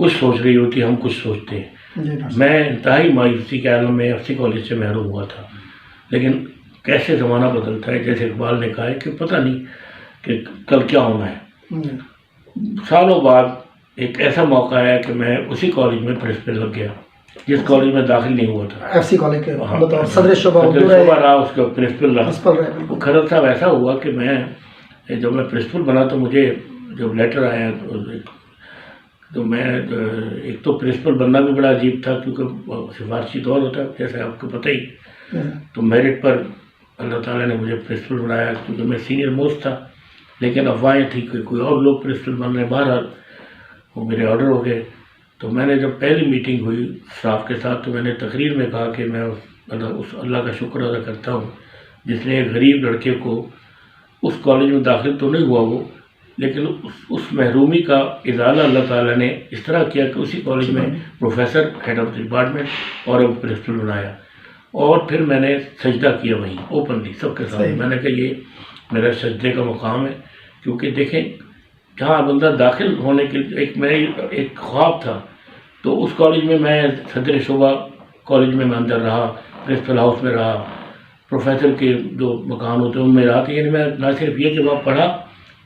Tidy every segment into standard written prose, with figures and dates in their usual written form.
کچھ سوچ رہی ہوتی ہے، ہم کچھ سوچتے ہیں. جی ڈاکٹر میں انتہائی مایوسی کے عالم میں ایف سی کالج سے محروم ہوا تھا، لیکن کیسے زمانہ بدلتا ہے، جیسے اقبال نے کہا ہے کہ پتہ نہیں کہ کل کیا ہونا ہے. صاحب. سالوں بعد ایک ایسا موقع آیا کہ میں اسی کالج میں پرنسپل لگ گیا جس کالج میں داخل نہیں ہوا تھا. ایف سی کالج کے ہاں، بطور صدر شعبہ صدر اردو رہے، شعبہ رہا، اس کا پرنسپل رہا. پرنسپل رہے. وہ بالکل. کھرل صاحب ایسا ہوا کہ جب میں پرنسپل بنا تو مجھے جب لیٹر آیا تو میں ایک تو پرنسپل بننا بھی بڑا عجیب تھا کیونکہ سفارشی دور ہوتا ہے جیسے آپ کو پتہ ہی. تو میرٹ پر اللہ تعالیٰ نے مجھے پرنسپل بنایا کیونکہ میں سینئر موسٹ تھا، لیکن افواہیں تھی کہ کوئی اور لوگ پرنسپل بن رہے. بہرحال وہ میرے آرڈر ہو گئے. تو میں نے جب پہلی میٹنگ ہوئی اسٹاف کے ساتھ تو میں نے تقریر میں کہا کہ میں اس اللہ کا شکر ادا کرتا ہوں جس نے ایک غریب لڑکے کو اس کالج میں داخل تو نہیں ہوا وہ، لیکن اس محرومی کا ازالہ اللہ تعالیٰ نے اس طرح کیا کہ اسی کالج میں پروفیسر ہیڈ آف ڈپارٹمنٹ اور پرنسپل بنایا. اور پھر میں نے سجدہ کیا وہیں اوپنلی سب کے سامنے. میں نے کہا یہ میرا سجدے کا مقام ہے، کیونکہ دیکھیں جہاں بندہ داخل ہونے کے ایک خواب تھا. تو اس کالج میں صدر شعبہ کالج میں اندر رہا، پرنسپل ہاؤس میں رہا، پروفیسر کے جو مکان ہوتے ہیں ان میں رہا. تو یعنی میں نہ صرف یہ کہ وہاں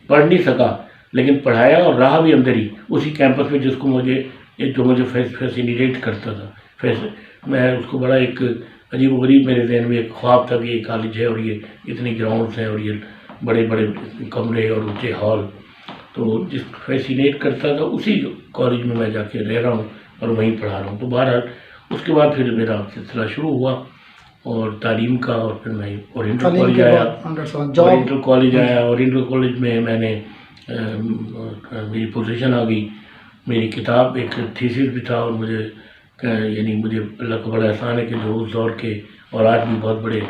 پڑھ نہیں سکا لیکن پڑھایا اور رہا بھی اندر ہی اسی کیمپس میں جس کو مجھے فیسینیٹ کرتا تھا. میں اس کو بڑا ایک عجیب و غریب میرے ذہن میں ایک خواب تھا کہ یہ کالج ہے اور یہ اتنی گراؤنڈس ہیں اور یہ بڑے بڑے کمرے اور اونچے ہال. تو جس فیسینیٹ کرتا تھا اسی کالج میں جا کے رہ رہا ہوں اور وہیں پڑھا رہا ہوں. تو بہرحال اس کے بعد پھر میرا سلسلہ شروع ہوا اور تعلیم کا، اور پھر میں اورینٹل کالج آیا. اورینٹل کالج آیا اورینٹل کالج میں نے میری پوزیشن آ گئی. میری کتاب ایک تھیسس بھی تھا اور مجھے اللہ کا بڑا احسان ہے کہ جو اس دور کے اور آج بھی بہت بڑے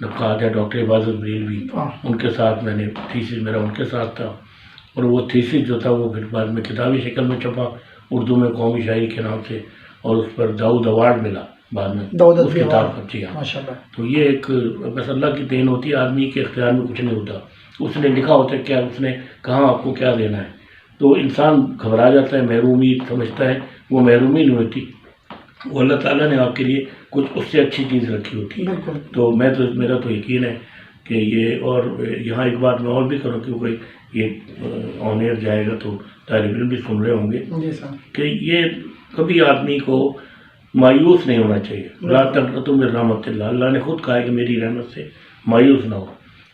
نقاد ہیں ڈاکٹر عبادت بریلوی، ان کے ساتھ میں نے تھیسس میرا ان کے ساتھ تھا. اور وہ تھیسس جو تھا وہ پھر بعد میں کتابی شکل میں چھپا اردو میں قومی شاعری کے نام سے، اور اس پر داؤد ایوارڈ ملا بعد میں اس کتاب پر. جی ہاں. تو یہ ایک بس اللہ کی دین ہوتی ہے، آدمی کے اختیار میں کچھ نہیں ہوتا. اس نے لکھا ہوتا ہے کیا، اس نے کہاں آپ کو کیا دینا ہے. تو انسان گھبرا جاتا ہے، محرومی سمجھتا ہے. وہ محرومی نہیں ہوتی، وہ اللہ تعالیٰ نے آپ کے لیے کچھ اس سے اچھی چیز رکھی ہوتی ہے. تو میرا تو یقین ہے کہ یہ، اور یہاں ایک بات میں اور بھی کروں کیونکہ یہ آن ایئر جائے گا تو طالب علم بھی سن رہے ہوں گے کہ یہ کبھی آدمی کو مایوس نہیں ہونا چاہیے. لا تقنطوا من رحمت اللہ، اللہ نے خود کہا ہے کہ میری رحمت سے مایوس نہ ہو.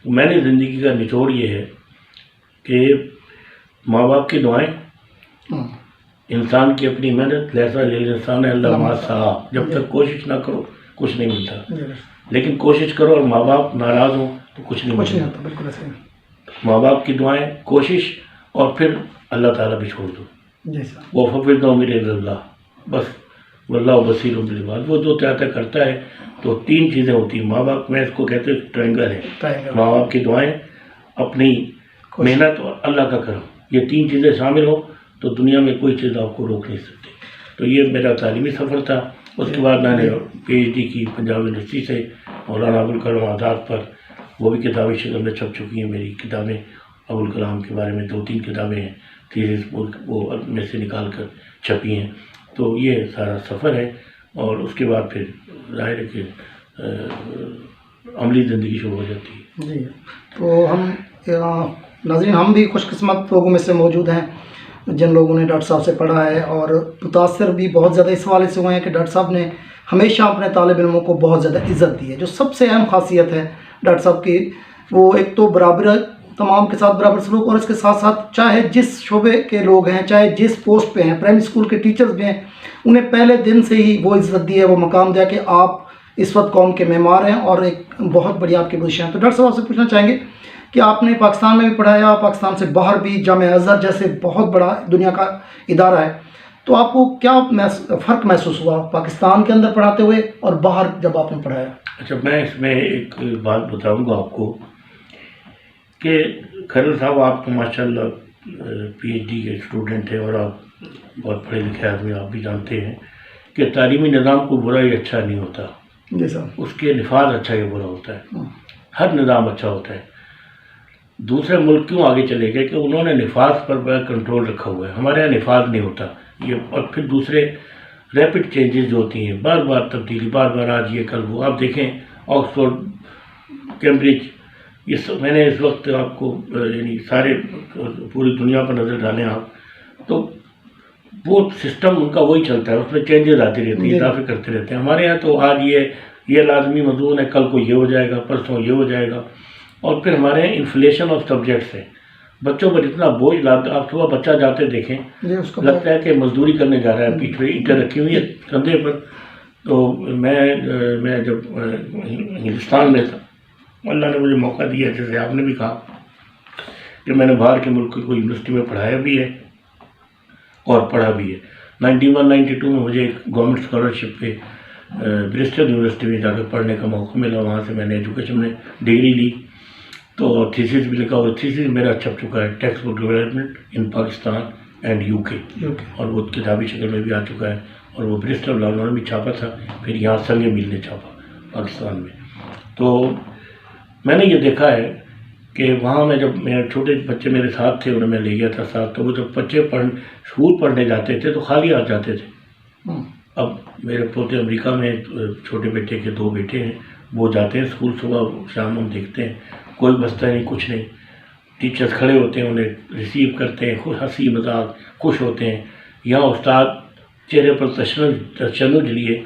میں نے زندگی کا نچوڑ یہ ہے کہ ماں باپ کی دعائیں، انسان کی اپنی محنت، لیسا للانسان الا ما سعی، جب تک کوشش نہ کرو کچھ نہیں ملتا. لیکن کوشش کرو اور ماں باپ ناراض ہوں تو کچھ نہیں ملتا. بالکل ایسے. ماں باپ کی دعائیں، کوشش، اور پھر اللہ تعالیٰ بھی چھوڑ دو. وہ فوض امر اللہ، بس واللہ بصیر بالعباد. وہ جو چاہتا کرتا ہے. تو تین چیزیں ہوتی ہیں ماں باپ میں، اس کو کہتے ہیں ٹرائنگل ہے. ماں باپ کی دعائیں، اپنی محنت اور اللہ کا کرم، یہ تین چیزیں شامل ہوں تو دنیا میں کوئی چیز آپ کو روک نہیں سکتی. تو یہ میرا تعلیمی سفر تھا. اس کے بعد میں نے پی ایچ ڈی کی پنجاب یونیورسٹی سے مولانا ابوالکلام آزاد پر. وہ بھی کتابی شکل میں چھپ چکی ہیں میری کتابیں. ابوالکلام کے بارے میں 2-3 کتابیں ہیں، تھیسس وہ میں سے نکال کر چھپی ہیں. تو یہ سارا سفر ہے. اور اس کے بعد پھر ظاہر ہے کہ عملی زندگی شروع ہو جاتی ہے. جی. تو ہم ناظرین، ہم بھی خوش قسمت لوگوں میں سے موجود ہیں جن لوگوں نے ڈاکٹر صاحب سے پڑھا ہے، اور متاثر بھی بہت زیادہ اس حوالے سے ہوئے ہیں کہ ڈاکٹر صاحب نے ہمیشہ اپنے طالب علموں کو بہت زیادہ عزت دی ہے. جو سب سے اہم خاصیت ہے ڈاکٹر صاحب کی، وہ ایک تو برابر، تمام کے ساتھ برابر سلوک، اور اس کے ساتھ ساتھ چاہے جس شعبے کے لوگ ہیں، چاہے جس پوسٹ پہ ہیں، پرائمری اسکول کے ٹیچرز بھی ہیں، انہیں پہلے دن سے ہی وہ عزت دی ہے، وہ مقام دیا کہ آپ اس وقت قوم کے معمار ہیں اور ایک بہت بڑی آپ کی پوزیشن ہے. تو ڈاکٹر صاحب آپ سے پوچھنا چاہیں گے کہ آپ نے پاکستان میں بھی پڑھایا، پاکستان سے باہر بھی، جامعہ ازہر جیسے بہت بڑا دنیا کا ادارہ ہے، تو آپ کو کیا فرق محسوس ہوا پاکستان کے اندر پڑھاتے ہوئے اور باہر جب آپ نے پڑھایا؟ اچھا، میں اس میں ایک بات بتاؤں گا آپ کو کہ کھرل صاحب آپ تو ماشاء اللہ پی ایچ ڈی کے اسٹوڈنٹ ہیں اور آپ بہت پڑھے لکھے آدمی، آپ بھی جانتے ہیں کہ تعلیمی نظام کو برا یا اچھا نہیں ہوتا. جی صاحب. اس کے نفاذ اچھا یا برا ہوتا ہے. ہر نظام اچھا ہوتا ہے. دوسرے ملک کیوں آگے چلے گئے کہ انہوں نے نفاذ پر بڑا کنٹرول رکھا ہوا ہے. ہمارے یہاں نفاذ نہیں ہوتا. یہ اور پھر دوسرے ریپڈ چینجز جو ہوتی ہیں، بار بار تبدیلی، بار بار آج یہ کل وہ. آپ دیکھیں آکسفورڈ، کیمبرج، میں نے اس وقت آپ کو یعنی سارے پوری دنیا پر نظر ڈالیں آپ تو وہ سسٹم ان کا وہی چلتا ہے، اس میں چینجز آتی رہتی ہیں، اضافے کرتے رہتے ہیں. ہمارے یہاں تو آج یہ لازمی مضمون ہے، کل کو یہ ہو جائے گا، پرسوں یہ ہو جائے گا. اور پھر ہمارے یہاں انفلیشن آف سبجیکٹس ہے، بچوں پر اتنا بوجھ لاتا. آپ صبح بچہ جاتے دیکھیں لگتا ہے کہ مزدوری کرنے جا رہا ہے، پیٹھ پہ اینٹیں رکھی ہوئی ہے کندھے پر. تو میں جب ہندوستان میں تھا، اللہ نے مجھے موقع دیا، جیسے آپ نے بھی کہا کہ میں نے باہر کے ملک کی کوئی یونیورسٹی میں پڑھایا بھی ہے اور پڑھا بھی ہے. 91-92 میں مجھے ایک گورنمنٹ اسکالرشپ پہ برسٹل یونیورسٹی میں جا کے پڑھنے کا موقع ملا. وہاں سے میں نے ایجوکیشن میں ڈگری لی، تو تھیسس بھی لکھا. اور تھیسس میرا چھپ چکا ہے، text book development in Pakistan and UK، اور وہ کتابی شکل میں بھی آ چکا ہے. اور وہ برسٹل انہوں نے بھی چھاپا تھا، پھر یہاں سنگ میل نے چھاپا پاکستان میں. تو میں نے یہ دیکھا ہے کہ وہاں میں جب میرے چھوٹے بچے میرے ساتھ تھے، انہیں میں لے گیا تھا ساتھ، تو وہ جب بچے اسکول پڑھنے جاتے تھے تو خالی آ جاتے تھے. اب میرے پوتے امریکہ میں، چھوٹے بیٹے کے 2 بیٹے ہیں، وہ جاتے ہیں اسکول، صبح شام ہم دیکھتے ہیں کوئی بستا نہیں، کچھ نہیں. ٹیچرز کھڑے ہوتے ہیں، انہیں ریسیو کرتے ہیں، ہنسی مذاق، خوش ہوتے ہیں. یہاں استاد چہرے پر تشنج لیے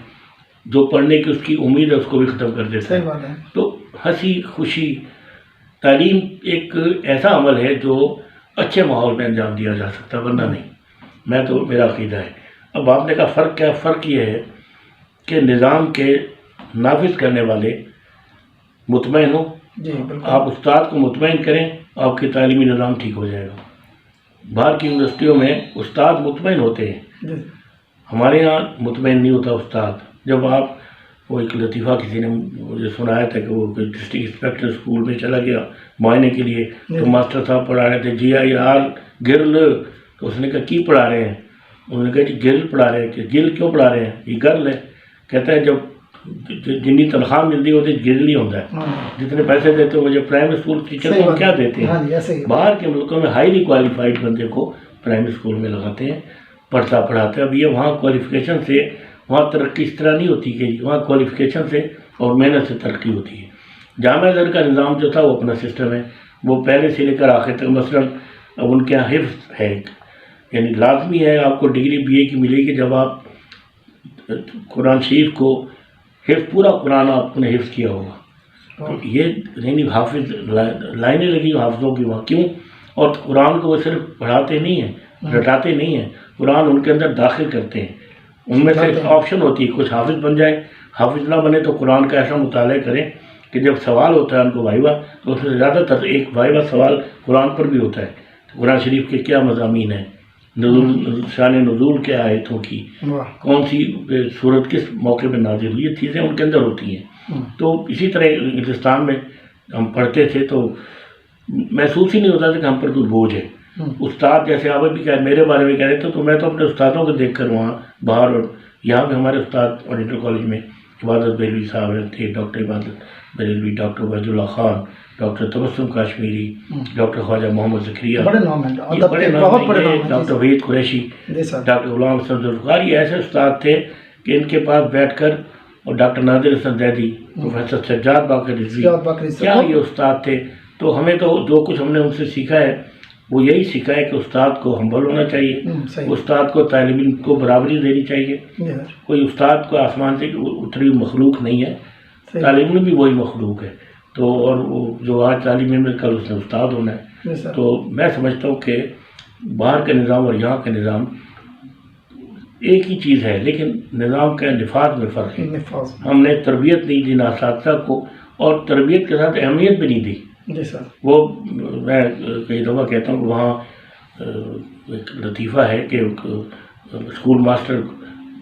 جو پڑھنے کی اس کی امید ہے اس کو بھی ختم کر دیتا ہے. تو ہنسی خوشی، تعلیم ایک ایسا عمل ہے جو اچھے ماحول میں انجام دیا جا سکتا، ورنہ نہیں. میرا عقیدہ ہے. اب آپ نے کہا فرق کیا؟ فرق یہ ہے کہ نظام کے نافذ کرنے والے مطمئن ہوں. آپ استاد کو مطمئن کریں، آپ کی تعلیمی نظام ٹھیک ہو جائے گا. باہر کی یونیورسٹیوں میں استاد مطمئن ہوتے ہیں، ہمارے یہاں مطمئن نہیں ہوتا استاد. جب آپ وہ ایک لطیفہ کسی نے مجھے سنایا تھا کہ وہ ڈسٹرکٹ انسپیکٹر اسکول میں چلا گیا معائنے کے لیے، تو ماسٹر صاحب پڑھا رہے تھے GIR گرل. تو اس نے کہا کی پڑھا رہے ہیں؟ انہوں نے کہا جی گرل پڑھا رہے ہیں. کہ گرل کیوں پڑھا رہے ہیں؟ یہ گرل ہے. کہتا ہے جب جتنی تنخواہ ملتی ہوتی گرل ہی ہوتا ہے، جتنے پیسے دیتے ہو مجھے پرائمری اسکول ٹیچر کو کیا دیتے ہیں. باہر کے ملکوں میں ہائیلی کوالیفائڈ بندے کو پرائمری اسکول میں لگاتے ہیں، پڑھاتے ہیں. اب یہ وہاں کوالیفیکیشن سے وہاں ترقی اس طرح نہیں ہوتی کہ وہاں کوالیفیکیشن سے اور محنت سے ترقی ہوتی ہے. جامعہ در کا نظام جو تھا وہ اپنا سسٹم ہے، وہ پہلے سے لے کر آخر تک. مثلا اب ان کے یہاں حفظ ہے، یعنی لازمی ہے آپ کو ڈگری BA کی ملے گی جب آپ قرآن شریف کو حفظ، پورا قرآن آپ نے حفظ کیا ہوگا. تو یہ یعنی حافظ لائنیں لگی حافظوں کی وہاں. کیوں؟ اور قرآن کو وہ صرف پڑھاتے نہیں ہیں، رٹاتے نہیں ہیں، قرآن ان کے اندر داخل کرتے ہیں. ان میں سے آپشن ہوتی ہے، کچھ حافظ بن جائیں، حافظ نہ بنے تو قرآن کا ایسا مطالعہ کریں کہ جب سوال ہوتا ہے ان کو وائوا، تو اس میں زیادہ تر ایک وائوا سوال قرآن پر بھی ہوتا ہے. قرآن شریف کے کیا مضامین ہیں، نزول، شان نزول کیا آیتوں کی، کون سی صورت کس موقع پہ نازل ہوئی، یہ چیزیں ان کے اندر ہوتی ہیں. تو اسی طرح ہندوستان میں ہم پڑھتے تھے تو محسوس ہی نہیں ہوتا تھا کہ ہم پر کوئی بوجھ ہے. استاد جیسے آپ بھی میرے بارے میں کہہ رہے تھے، تو میں تو اپنے استادوں کو دیکھ کر وہاں باہر، اور یہاں بھی ہمارے استاد اور انٹر کالج میں عبادت بریلوی صاحب تھے، ڈاکٹر عبادت بریلوی، ڈاکٹر وحید اللہ خان، ڈاکٹر تبسم کاشمیری، ڈاکٹر خواجہ محمد زکریا، بڑے نام ہیں، ڈاکٹر وحید قریشی، ڈاکٹر غلام حسن ذوالفقار. یہ ایسے استاد تھے کہ ان کے پاس بیٹھ کر، اور ڈاکٹر نادر حسن زیدی، پروفیسر سجاد باقر رضوی، کیا یہ استاد تھے. تو ہمیں تو جو کچھ ہم نے ان سے سیکھا ہے وہ یہی سیکھا ہے کہ استاد کو ہمبل ہونا چاہیے، استاد کو طالب کو برابری دینی چاہیے. کوئی استاد کو آسمان سے اتری مخلوق نہیں ہے، طالب علم بھی وہی مخلوق ہے. تو اور وہ جو آج طالب علم کل اس نے استاد ہونا ہے. تو میں سمجھتا ہوں کہ باہر کا نظام اور یہاں کا نظام ایک ہی چیز ہے، لیکن نظام کا نفاذ میں فرق ہے. ہم نے تربیت نہیں دی اساتذہ کو، اور تربیت کے ساتھ اہمیت بھی نہیں دی. وہ میں کئی دفعہ کہتا ہوں کہ وہاں ایک لطیفہ ہے کہ اسکول ماسٹر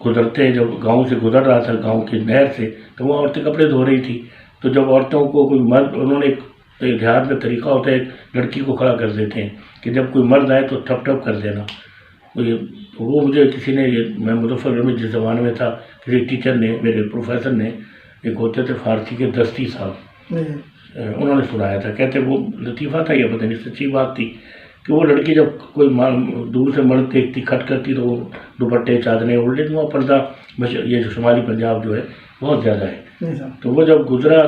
گزرتے ہیں، جب گاؤں سے گزر رہا تھا، گاؤں کی نہر سے، تو وہ عورتیں کپڑے دھو رہی تھی. تو جب عورتوں کو کوئی مرد، انہوں نے ایک دیہات میں طریقہ ہوتا ہے، ایک لڑکی کو کھڑا کر دیتے ہیں کہ جب کوئی مرد آئے تو ٹھپ ٹھپ کر دینا. وہ مجھے کسی نے، میں مظفر گڑھ میں جس زمانے میں تھا، کسی ٹیچر نے، میرے پروفیسر نے، ایک ہوتے تھے فارسی کے دستی صاحب، انہوں نے سنایا تھا. کہتے وہ لطیفہ تھا، یہ پتہ نہیں سچی بات تھی، کہ وہ لڑکی جب کوئی دور سے مرد دیکھتی کھٹ کرتی تو وہ دوپٹے چادریں اوڑھ لیتی. وہاں پردہ یہ جو شمالی پنجاب جو ہے بہت زیادہ ہے. تو وہ جب گزرا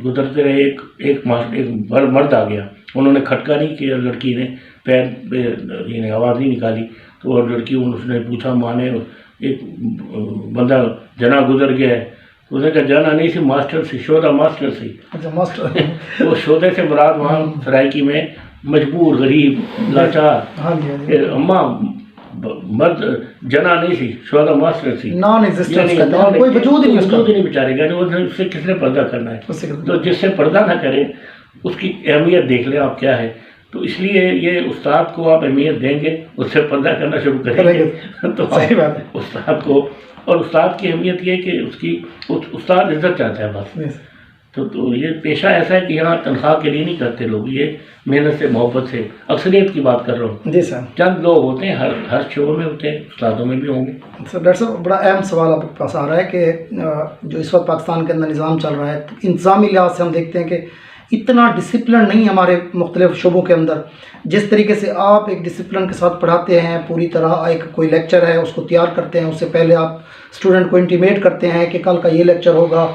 گزرتے رہے ایک مرد آ گیا, انہوں نے کھٹکا نہیں کیا, لڑکی نے پیر پہ آواز نہیں نکالی. تو وہ لڑکی اس نے پوچھا, ماں نے ایک بندہ جنا گزر گیا ہے. اس نے کہا جانا نہیں سی, ماسٹر سی, شودا ماسٹر سی. وہ شودے سے مراد وہاں سرائکی میں مجبور, غریب, لاچار. اماں مرد جنا نہیں سی, شودا ماسٹر سی, کوئی وجود نہیں بیچارے گا. اس سے کس نے پردہ کرنا ہے؟ تو جس سے پردہ نہ کرے اس کی اہمیت دیکھ لیں آپ کیا ہے. تو اس لیے یہ استاد کو آپ اہمیت دیں گے, اس سے پردہ کرنا شروع کریں گے تو استاد کو. اور استاد کی اہمیت یہ کہ اس کی استاد عزت چاہتا ہے بس. تو یہ پیشہ ایسا ہے کہ یہاں تنخواہ کے لیے نہیں کرتے لوگ, یہ محنت سے, محبت سے. اکثریت کی بات کر رہا ہوں جی سر. چند لوگ ہوتے ہیں, ہر شعبے میں ہوتے ہیں, استادوں میں بھی ہوں گے. سر ڈاکٹر صاحب بڑا اہم سوال آپ کے پاس آ رہا ہے کہ جو اس وقت پاکستان کے اندر نظام چل رہا ہے, انتظامی لحاظ سے ہم دیکھتے ہیں کہ اتنا ڈسپلن نہیں ہمارے مختلف شعبوں کے اندر. جس طریقے سے آپ ایک ڈسپلن کے ساتھ پڑھاتے ہیں, پوری طرح ایک کوئی لیکچر ہے اس کو تیار کرتے ہیں, اس سے پہلے آپ اسٹوڈنٹ کو انٹیمیٹ کرتے ہیں کہ کل کا یہ لیکچر ہوگا,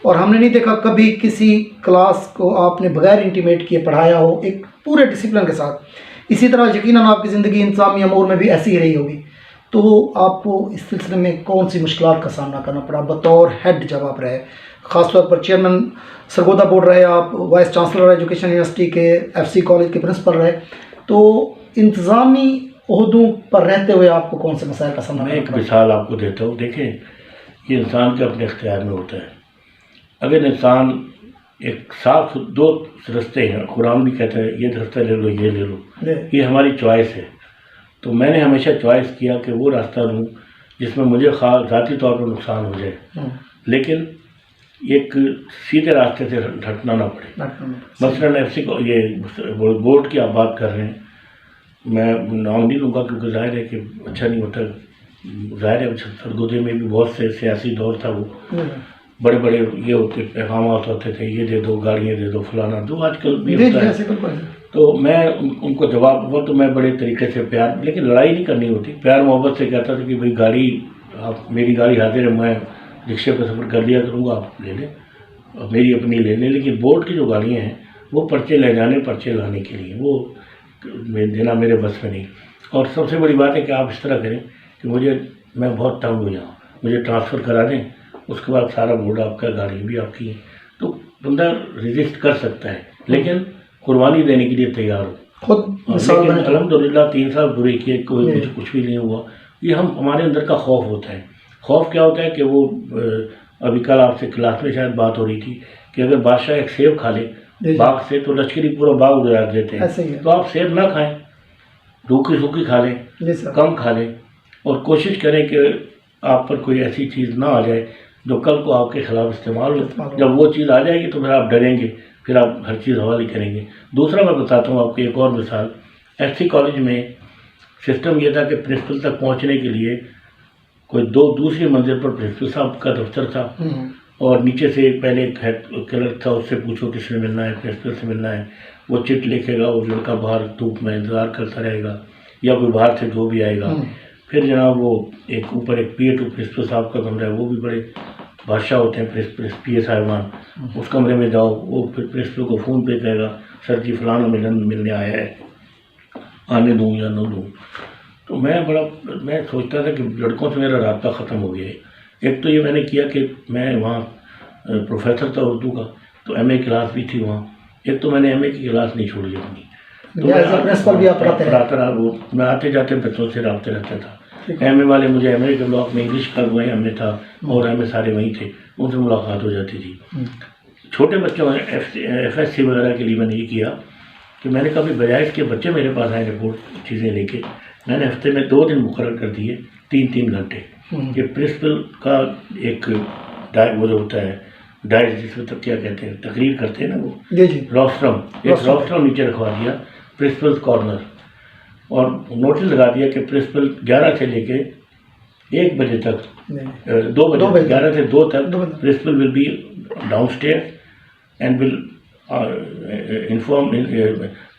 اور ہم نے نہیں دیکھا کبھی کسی کلاس کو آپ نے بغیر انٹیمیٹ کیے پڑھایا ہو, ایک پورے ڈسپلن کے ساتھ. اسی طرح یقیناً آپ کی زندگی انتظامی امور میں بھی ایسی ہی رہی ہوگی. تو آپ کو اس سلسلے میں کون سی مشکلات کا سامنا کرنا پڑا بطور ہیڈ جب آپ رہے, خاص طور پر چیئرمین سرگودا بورڈ رہے, آپ وائس چانسلر ایجوکیشن یونیورسٹی کے FCE کالج کے پرنسپل رہے, تو انتظامی عہدوں پر رہتے ہوئے آپ کو کون سے مسائل کا سامنا کرنا پڑا؟ میں ایک مثال آپ کو دیتا ہوں. دیکھیں, یہ انسان کے اپنے اختیار میں ہوتا ہے. اگر انسان ایک صاف دو رستے ہیں, قرآن بھی کہتا ہے یہ راستہ لے لو, یہ لے لو, یہ ہماری چوائس ہے. تو میں نے ہمیشہ چوائس کیا کہ وہ راستہ لوں جس میں مجھے ذاتی طور پر نقصان ہو جائے, لیکن ایک سیدھے راستے سے ہٹنا نہ پڑے. مثلاً FCE کو یہ بورڈ کی آپ بات کر رہے ہیں, میں نام نہیں لوں گا کیونکہ ظاہر ہے کہ اچھا نہیں ہوتا. ظاہر ہے سرگودے میں بھی بہت سے سیاسی دور تھا, وہ بڑے بڑے یہ ہوتے پیغامات ہوتے تھے, یہ دے دو, گاڑیاں دے دو, فلانا دو, آج کل بھی ہوتا ہے. تو میں ان کو جواب, وہ تو میں بڑے طریقے سے پیار, لیکن لڑائی نہیں کرنی ہوتی, پیار محبت سے کہتا تھا کہ بھائی گاڑی, آپ میری گاڑی حاضر ہے, میں رکشے پہ سفر کر لیا کروں گا, آپ لے لیں, اور میری اپنی لے لیں. لیکن بورڈ کی جو گاڑیاں ہیں وہ پرچے لے جانے, پرچے لانے کے لیے, وہ دینا میرے بس میں نہیں. اور سب سے بڑی بات ہے کہ آپ اس طرح کریں کہ میں بہت تنگ ہو جاؤں, مجھے ٹرانسفر کرا دیں, اس کے بعد سارا بورڈ آپ کا, گاڑی بھی آپ کی ہے. تو بندہ ریزسٹ کر سکتا ہے, لیکن قربانی دینے کے لیے تیار ہو خود. لیکن الحمدللہ 3 سال برے کیے, کوئی مجھے کچھ بھی نہیں ہوا. یہ ہمارے اندر کا خوف ہوتا ہے. خوف کیا ہوتا ہے کہ وہ ابھی کل آپ سے کلاس میں شاید بات ہو رہی تھی کہ اگر بادشاہ ایک سیب کھا لے باغ سے تو لشکری پورا باغ اجاڑ دیتے ہیں. تو آپ سیب نہ کھائیں, روکھی سوکھی کھا لیں, کم کھا لیں, اور کوشش کریں کہ آپ پر کوئی ایسی چیز نہ آ جائے جو کل کو آپ کے خلاف استعمال ہو. جب وہ چیز آ جائے گی تو پھر آپ ڈریں گے, پھر آپ ہر چیز حوالے کریں گے. دوسرا میں بتاتا ہوں آپ کو ایک اور مثال. FCE کالج میں سسٹم یہ تھا کہ پرنسپل تک پہنچنے کے لیے کوئی دوسری منزل پر پرنسپل صاحب کا دفتر تھا, اور نیچے سے پہلے ایک کلرک تھا, اس سے پوچھو کس سے ملنا ہے, پرنسپل سے ملنا ہے. وہ چٹ لکھے گا, وہ لڑکا باہر دھوپ میں انتظار کرتا رہے گا, یا کوئی باہر سے جو بھی آئے گا. پھر جناب وہ ایک اوپر ایک PA ٹو پرنسپل صاحب کا کمرہ ہے, وہ بھی بڑے بادشاہ ہوتے ہیں PA صاحبان. اس کمرے میں جاؤ, وہ پھر پرنسپل کو فون پہ کہے گا سر جی فلانا ملنے آیا ہے, آنے دوں یا نہ دوں. تو میں سوچتا تھا کہ لڑکوں سے میرا رابطہ ختم ہو گیا ہے. ایک تو یہ میں نے کیا کہ میں وہاں پروفیسر تھا اردو کا, تو MA کلاس بھی تھی وہاں. ایک تو میں نے MA کی کلاس نہیں چھوڑی اپنی, تو میں پڑھاتا رہا. وہ میں آتے جاتے بچوں سے رابطے رہتا تھا. MA والے مجھے MA کے بلاک میں انگلش کا وہیں MA تھا, اور MA سارے وہیں تھے, ان سے ملاقات ہو جاتی تھی. چھوٹے بچوں FSC وغیرہ کے لیے میں نے یہ کیا کہ میں نے کبھی بجائے اس کے بچے میرے پاس آئے رپورٹ چیزیں لے کے, میں نے ہفتے میں 2 دن مقرر کر دیے, 3 گھنٹے, کہ پرنسپل کا ایک وہ جو ہوتا ہے ڈائٹ, جس میں تک کیا کہتے ہیں تقریر کرتے ہیں نا, وہ روسٹرم, ایک روسٹرم نیچے رکھوا دیا, پرنسپل کارنر, اور نوٹس لگا دیا کہ پرنسپل 11 سے لے کے 1 بجے تک, 2 بجے 11 سے 2 تک principal will be down stair and will inform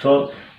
100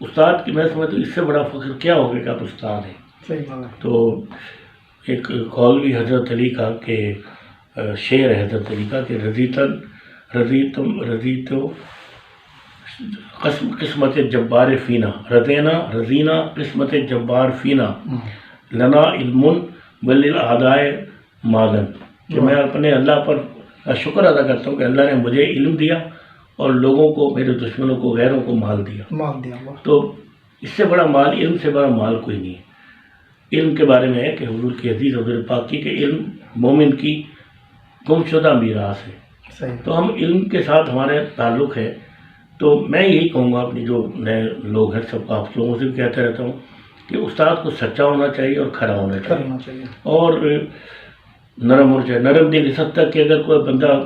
استاد کی میں سمجھتا ہوں اس سے بڑا فخر کیا ہوگا کہ آپ استاد ہیں. صحیح بات ہے. تو ایک قول بھی حضرت علی کا کہ شعر ہے حضرت علی کا کہ رضیتو قسمت جبار فینا رضینا قسمت جبار فینا لنا علم وللأعداء مالن. کہ میں اپنے اللہ پر کا شکر ادا کرتا ہوں کہ اللہ نے مجھے علم دیا اور لوگوں کو، میرے دشمنوں کو، غیروں کو مال دیا. تو اس سے بڑا مال، علم سے بڑا مال کوئی نہیں ہے. علم کے بارے میں ہے کہ حضور کی حدیث حضور پاک کی کہ علم مومن کی گم شدہ میراث ہے. صحیح. تو ہم علم کے ساتھ ہمارے تعلق ہے. تو میں یہی کہوں گا اپنی جو نئے لوگ ہیں سب آپ لوگوں سے بھی کہتا رہتا ہوں کہ استاد کو سچا ہونا چاہیے اور کھڑا ہونا چاہیے اور نرم ہونا چاہیے. نرم دل اس حد تک کہ اگر کوئی بندہ،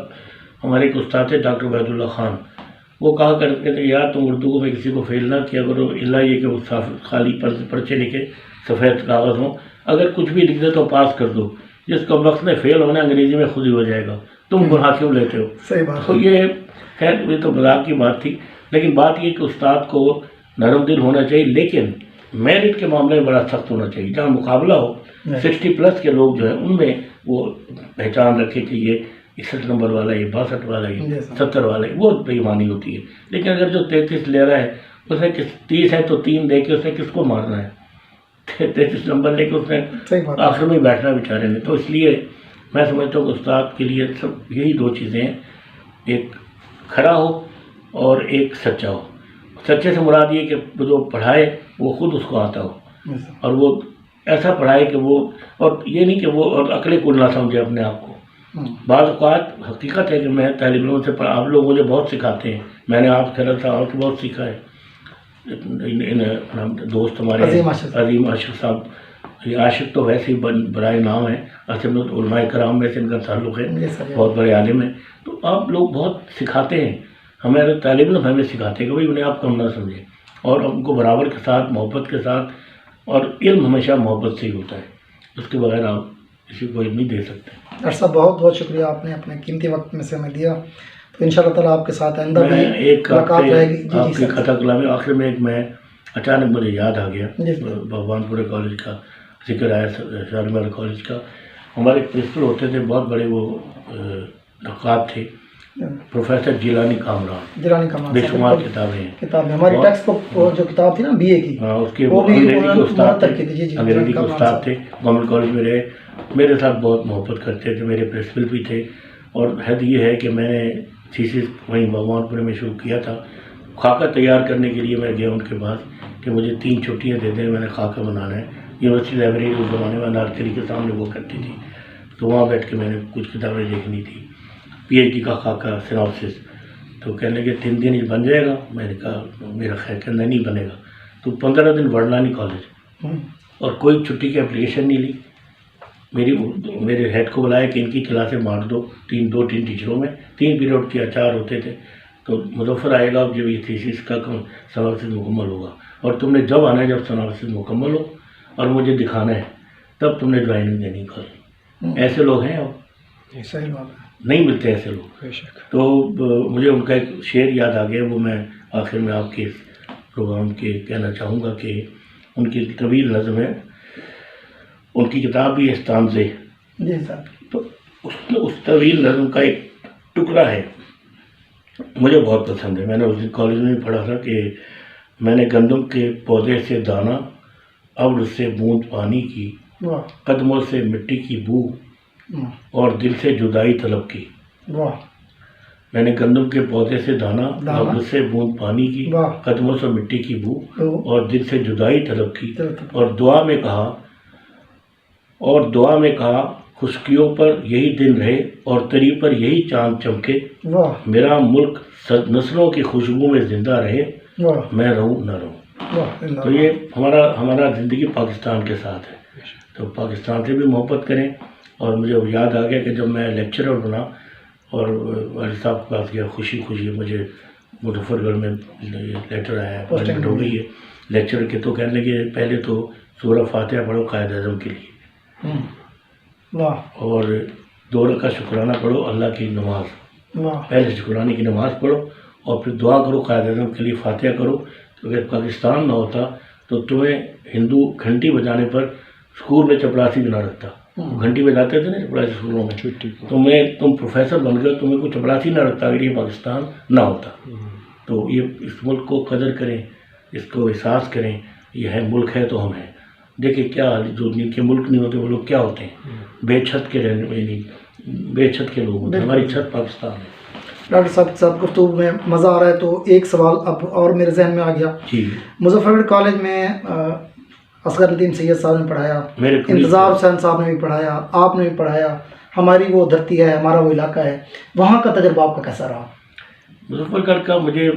ہمارے ایک استاد تھے ڈاکٹر عبید اللہ خان، وہ کہا کرتے تھے یار تم اردو میں کسی کو فیل نہ کیا کرو، اللہ یہ کہ وہ خالی پرچے لکھے، سفید کاغذ ہوں، اگر کچھ بھی لکھ دے تو پاس کر دو، جس کا وقت میں فیل ہونا انگریزی میں خود ہی ہو جائے گا، تم گناہ کیوں لیتے ہو. صحیح بات. تو یہ خیر یہ تو مذاق کی بات تھی، لیکن بات یہ کہ استاد کو نرم دل ہونا چاہیے، لیکن میرٹ کے معاملے میں بڑا سخت ہونا چاہیے. جہاں مقابلہ ہو 60+ کے لوگ جو ہیں ان میں وہ پہچان رکھے کہ یہ 61 نمبر والا ہے، یہ 62 والا ہے، یہ 70 والا ہے، وہ بے ایمانی ہوتی ہے. لیکن اگر جو 33 لے رہا ہے اس نے 30 ہے تو 3 دے کے اس نے کس کو مارنا ہے؟ 33 نمبر لے کے اس نے آخر میں بیٹھنا بیچارے نے. تو اس لیے میں سمجھتا ہوں کہ استاد کے لیے سب یہی 2 چیزیں ہیں، ایک کھڑا ہو اور ایک سچا ہو. سچے سے مراد یہ کہ جو پڑھائے وہ خود اس کو آتا ہو اور وہ ایسا پڑھائے کہ وہ، اور یہ نہیں کہ وہ اور عقل کل نہ سمجھے اپنے آپ کو. بعض اوقات حقیقت ہے کہ میں طالب علموں سے آپ لوگ مجھے بہت سکھاتے ہیں، میں نے آپ خیرت صاحب سے بہت سیکھا ہے. دوست ہمارے عظیم عاشق صاحب، یہ عاشق تو ویسے ہی برائے نام ہے، اصل میں علماء کرام میں سے ان کا تعلق ہے، بہت بڑے عالم ہیں. تو آپ لوگ بہت سکھاتے ہیں، ہمارے طالب علم ہمیں سکھاتے ہیں کہ بھائی انہیں آپ کم نہ سمجھیں اور ان کو برابر کے ساتھ، محبت کے ساتھ. اور علم ہمیشہ محبت سے ہی ہوتا ہے، اس کے بغیر آپ کسی کو علم نہیں دے سکتے. ڈاکٹر صاحب بہت بہت شکریہ، آپ نے اپنے قیمتی وقت میں سے ہمیں دیا. تو انشاءاللہ تعالیٰ آپ کے ساتھ آئندہ بھی ملاقات رہے گی. آپ کی قطع کلامی آخر میں میں اچانک مجھے یاد آ گیا، بھگوان پورے کالج کا ذکر آیا، شالیمار کالج کا. ہمارے پرنسپل ہوتے تھے بہت بڑے، وہ نقاد تھے، پروفیسر جیلانی کامران. بے شمار کتابیں ہیں. ہماری ٹیکسٹ بک جو کتاب تھی نا BA کی، اس کے انگریزی کے استاد تھے، گورنمنٹ کالج میں رہے، میرے ساتھ بہت محبت کرتے تھے، میرے پرنسپل بھی تھے. اور حد یہ ہے کہ میں نے تھیسس وہیں بھگوان پورے میں شروع کیا تھا. خاکہ تیار کرنے کے لیے میں گیا ان کے پاس کہ مجھے 3 چھٹیاں دے دیں، میں نے خاکہ بنانا ہے. یونیورسٹی لائبریری اس زمانے میں نارکلی کے سامنے وہ کرتی تھی، تو وہاں بیٹھ کے میں نے کچھ کتابیں دیکھنی تھی. PhD کا خاکہ سیناپسس. تو کہنے لگے 3 دن ہی بن جائے گا. میں نے کہا میرا خیر کہ نہیں بنے گا. تو 15 دن بڑھنا نہیں کالج، اور کوئی چھٹی کی اپلیکیشن نہیں لی. میرے ہیڈ کو بلایا کہ ان کی کلاسیں بانٹ دو، 2-3 ٹیچروں میں 3 پیریڈ کے 4 ہوتے تھے. تو مظفر آئے گا جب یہ تھیسس کا سیناپسس مکمل ہوگا، اور تم نے جب آنا ہے جب سیناپسس مکمل ہو اور مجھے دکھانا ہے، تب تم نے جوائننگ دینی کالج. ایسے لوگ ہیں اب، نہیں ملتے ایسے لوگ. تو مجھے ان کا ایک شعر یاد آ گیا، وہ میں آخر میں آپ کے پروگرام کے کہنا چاہوں گا کہ ان کی طویل نظم ہے، ان کی کتاب بھی استانزے. تو اس طویل نظم کا ایک ٹکڑا ہے، مجھے بہت پسند ہے. میں نے اس دن کالج میں بھی پڑھا تھا کہ میں نے گندم کے پودے سے دانا، ابر سے بوند پانی کی، قدموں سے مٹی کی بو اور دل سے جدائی طلب کی. میں نے گندم کے پودے سے دانا، ابر سے بوند پانی کی، قدموں سے مٹی کی بو اور دل سے جدائی طلب کی. اور دعا میں کہا خشکیوں پر یہی دن رہے اور تری پر یہی چاند چمکے. میرا ملک نسلوں کی خوشبو میں زندہ رہے، میں رہوں نہ رہوں. تو یہ ہمارا زندگی پاکستان کے ساتھ ہے، تو پاکستان سے بھی محبت کریں. اور مجھے یاد آ گیا کہ جب میں لیکچرر بنا اور والد صاحب کے پاس گیا، خوشی مجھے مظفر گڑھ میں لیٹر آیا ہے، اپائنٹمنٹ ہو گئی ہے لیکچرر کے. تو کہنے لگے پہلے تو سورہ فاتحہ پڑھو قائد اعظم کے لیے، اور 2 رکعت شکرانہ پڑھو اللہ کی نماز. پہلے شکرانے کی نماز پڑھو اور پھر دعا کرو قائد اعظم کے لیے، فاتحہ کرو. اگر پاکستان نہ ہوتا تو تمہیں ہندو گھنٹی بجانے پر اسکول میں چپراسی بھی نہ رکھتا. گھنٹی بجاتے تھے نا چپراسی اسکولوں میں, تم پروفیسر بن گئے, تمہیں کوئی چپراسی نہ رکھتا اگر یہ پاکستان نہ ہوتا. تو یہ اس ملک کو قدر کریں, اس کو احساس کریں, یہ ہے ملک ہے تو ہم ہیں. دیکھیں کیا جو جن کے ملک نہیں ہوتے وہ لوگ کیا ہوتے ہیں, بے چھت کے رہنے والے, بے چھت کے لوگ ہوتے ہیں. ہماری چھت پاکستان ہے. ڈاکٹر صاحب گفتگو میں مزہ آ رہا ہے, تو ایک سوال اب اور میرے ذہن میں آ گیا. جی, مظفر گڑھ کالج میں اصغر الدین سید صاحب نے پڑھایا, انتظار حسین صاحب نے بھی پڑھایا, آپ نے بھی پڑھایا. ہماری وہ دھرتی ہے, ہمارا وہ علاقہ ہے, وہاں کا تجربہ آپ کا کیسا رہا؟ مظفر گڑھ کا مجھے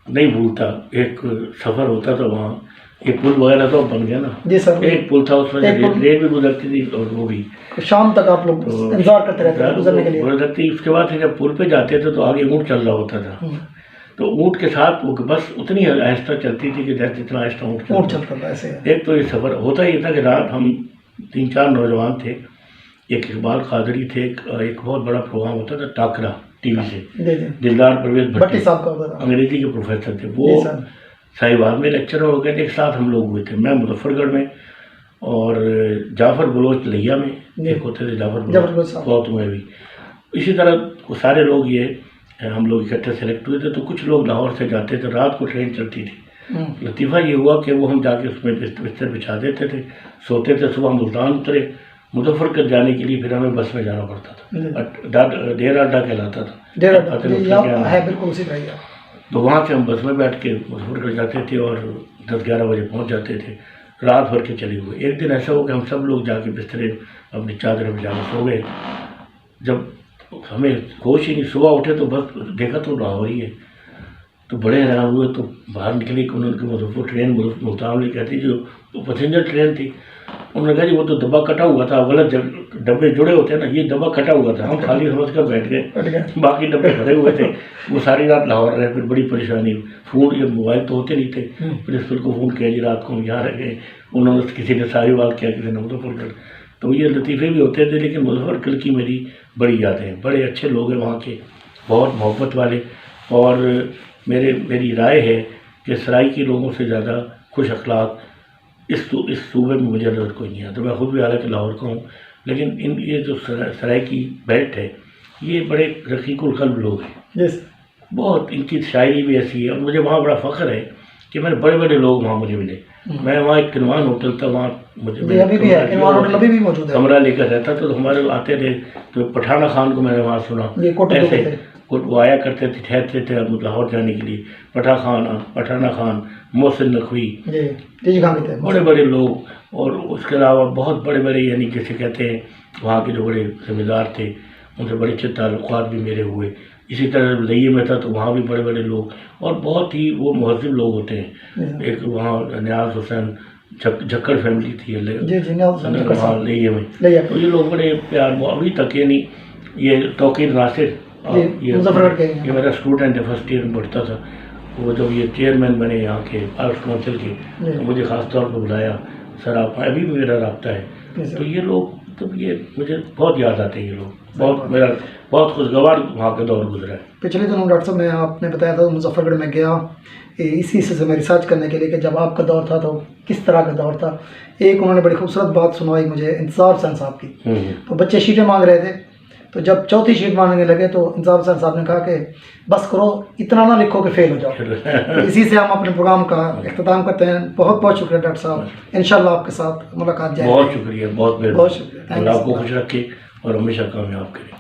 نہیں بھولتا. ایک سفر ہوتا تھا وہاں, یہ پل وغیرہ تو بن گیا نا. جی سر, ایک پل تھا, اس میں ریل بھی گزرتی تھی, اور وہ بھی شام تک آپ لوگ انتظار کرتے رہتے تھے گزرنے کے لیے. گزرتی. اس کے بعد جب پل پہ جاتے تھے تو آگے اونٹ چل رہا ہوتا تھا, تو اونٹ کے ساتھ وہ بس اتنی آہستہ چلتی تھی کہ جتنا آہستہ اونٹ چلتا تھا. ایک تو یہ سفر ہوتا یہ تھا کہ رات ہم 3-4 نوجوان تھے, ایک اقبال قادری تھے, ایک بہت بڑا پروگرام ہوتا تھا ٹاکرا ٹی وی سے, دلدار پرویز بھٹی صاحب انگریزی کے پروفیسر تھے, وہ صاحباد میں لیکچرر ہو گئے تھے. ایک ساتھ ہم لوگ ہوئے تھے, میں مظفر گڑھ میں اور جعفر بلوچ لیا میں, ایک ہوتے تھے جعفر بلوچ بہت میں بھی. اسی طرح سارے لوگ یہ ہم لوگ اکٹھے سلیکٹ ہوئے تھے. تو کچھ لوگ لاہور سے جاتے تھے, رات کو ٹرین چلتی تھی. لطیفہ یہ ہوا کہ وہ ہم جا کے اس میں بستر بچھا دیتے تھے, سوتے تھے. صبح ملتان اترے, مظفر گڑھ جانے کے لیے پھر ہمیں بس میں جانا پڑتا تھا. ڈیرا اڈا کہلاتا تھا. تو وہاں سے ہم بس میں بیٹھ کے مظفر گڑھ جاتے تھے اور 10-11 بجے پہنچ جاتے تھے, رات بھر کے چلے ہوئے. ایک دن ایسا ہو کہ ہم سب لوگ جا کے بسترے اپنی چادر میں جا کے سو گئے. جب ہمیں ہوش ہی نہیں, صبح اٹھے تو بس دیکھا تو لاہور ہی ہے. تو بڑے حیران ہوئے, تو باہر نکلی کہ انہوں نے مظفر ٹرین ملتان والی کہتی جو پیسنجر ٹرین تھی, انہوں نے کہا جی وہ تو ڈبہ کٹا ہوا تھا, غلط ڈبے جڑے ہوتے ہیں نا, یہ ڈبہ کٹا ہوا تھا. ہم خالی سمجھ کر بیٹھ گئے, باقی ڈبے بھرے ہوئے تھے. وہ ساری رات لاہور رہے. پھر بڑی پریشانی, فون, یہ موبائل تو ہوتے نہیں تھے. پرنسپل کو فون کیا, جی رات کو ہم یہاں رہ گئے. انہوں نے کسی نے ساری بات کیا, کسی نے مظفر گڑھ. تو یہ لطیفے بھی ہوتے تھے. لیکن مظفر گڑھ کی میری بڑی یادیں ہیں. بڑے اچھے لوگ ہیں وہاں کے, بہت محبت والے. اور میری رائے ہے کہ سرائی کے لوگوں سے زیادہ خوش اخلاق اس صوبے میں مجھے نظر کوئی نہیں آتا. میں خود بھی حالانکہ لاہور کا ہوں, لیکن یہ جو سرائی کی بیلٹ ہے, یہ بڑے رقیق القلب لوگ ہیں. بہت ان کی شاعری بھی ایسی ہے. اور مجھے وہاں بڑا فخر ہے کہ میں نے بڑے بڑے لوگ وہاں مجھے ملے. میں وہاں ایک کنوان ہوٹل تھا, وہاں مجھے کمرہ لے کر رہتا. تو ہمارے آتے تھے, تو پٹھانہ خان کو میں نے وہاں سنا. ایسے وہ آیا کرتے تھے, ٹھہرتے تھے لاہور جانے کے لیے. پٹھانہ خان, محسن نقوی, بڑے بڑے لوگ. اور اس کے علاوہ بہت بڑے بڑے, یعنی جیسے کہتے ہیں وہاں کے جو بڑے ذمہ دار تھے, ان سے بڑے اچھے تعلقات بھی میرے ہوئے. اسی طرح لئیے میں تھا تو وہاں بھی بڑے بڑے لوگ, اور بہت ہی وہ مہذب لوگ ہوتے ہیں. ایک وہاں نیاز حسین جھکڑ فیملی تھی وہاں لئیے میں. تو یہ لوگ بڑے پیار, ابھی تک یعنی یہ توقیر ناصر, یہ میرا اسٹوڈنٹ ہے, فرسٹ ایئر میں پڑھتا تھا. وہ جب یہ چیئرمین بنے یہاں کے آرٹس کونسل کے, تو مجھے خاص طور پہ بلایا, سر آپ ابھی بھی میرا رابطہ ہے. تو یہ لوگ, تو یہ مجھے بہت یاد آتے ہیں یہ لوگ. میرا بہت خوشگوار وہاں کا دور گزرا ہے. پچھلے دنوں ڈاکٹر صاحب نے آپ نے بتایا تھا مظفر گڑھ میں گیا اسی سے میں ریسرچ کرنے کے لیے کہ جب آپ کا دور تھا تو کس طرح کا دور تھا. ایک انہوں نے بڑی خوبصورت بات سنوائی مجھے انتظار حسین صاحب کی. تو بچے شیٹیں مانگ رہے تھے, تو جب چوتھی شیٹ مانگنے لگے تو انتظار حسین صاحب نے کہا کہ بس کرو, اتنا نہ لکھو کہ فیل ہو جاؤ. تو اسی سے ہم اپنے پروگرام کا اختتام کرتے ہیں. بہت بہت شکریہ ڈاکٹر صاحب, انشاءاللہ آپ کے ساتھ ملاقات جائے. بہت شکریہ, بہت شکریہ. اللہ آپ کو خوش رکھے اور ہمیشہ کامیاب کرے.